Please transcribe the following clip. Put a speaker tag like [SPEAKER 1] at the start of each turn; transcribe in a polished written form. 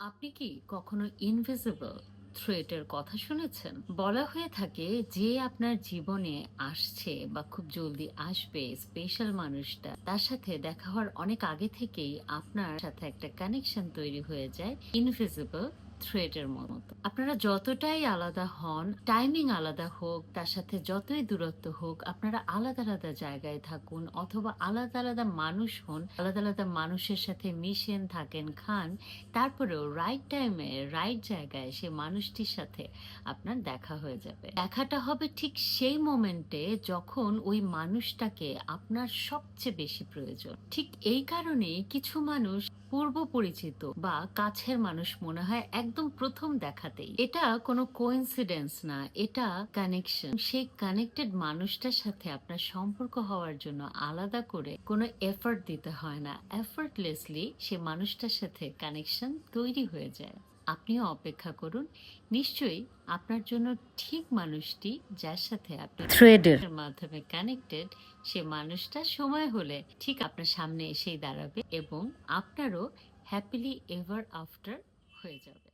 [SPEAKER 1] আপনি কি কখনো ইনভিজিবল থ্রেটের কথা শুনেছেন? বলা হয়ে থাকে যে আপনার জীবনে আসছে বা খুব জলদি আসবে স্পেশাল মানুষটা, তার সাথে দেখা হওয়ার অনেক আগে থেকেই আপনার সাথে একটা কানেকশন তৈরি হয়ে যায় ইনভিজিবল থ্রেটের মতো। আপনারা যতটাই আলাদা হন, টাইমিং আলাদা হোক, তার সাথে যতই দূরত্ব হোক, আপনারা আলাদা আলাদা জায়গায় থাকুন অথবা আলাদা আলাদা মানুষ হন, আলাদা আলাদা মানুষের সাথে মিশেন, থাকেন, খান, তারপরেও রাইট টাইমে রাইট জায়গায় সে মানুষটির সাথে আপনার দেখা হয়ে যাবে। দেখাটা হবে ঠিক সেই মোমেন্টে যখন ওই মানুষটাকে আপনার সবচেয়ে বেশি প্রয়োজন। ঠিক এই কারণেই কিছু মানুষ পূর্ব পরিচিত বা কাছের মানুষ মনে হয় একদম প্রথম দেখাতেই। এটা কোনো কোইন্সিডেন্স না, এটা কানেকশন। সেই কানেক্টেড মানুষটার সাথে আপনার সম্পর্ক হওয়ার জন্য আলাদা করে কোনো এফর্ট দিতে হয় না, এফর্টলেসলি সে মানুষটার সাথে কানেকশন তৈরি হয়ে যায়। আপনিও অপেক্ষা করুন, নিশ্চয়ই আপনার জন্য ঠিক মানুষটি, যার সাথে আপনি থ্রেডের মাধ্যমে কানেক্টেড, সে মানুষটা সময় হলে ঠিক আপনার সামনে এসেই দাঁড়াবে এবং আপনারও হ্যাপিলি এভার আফটার হয়ে যাবে।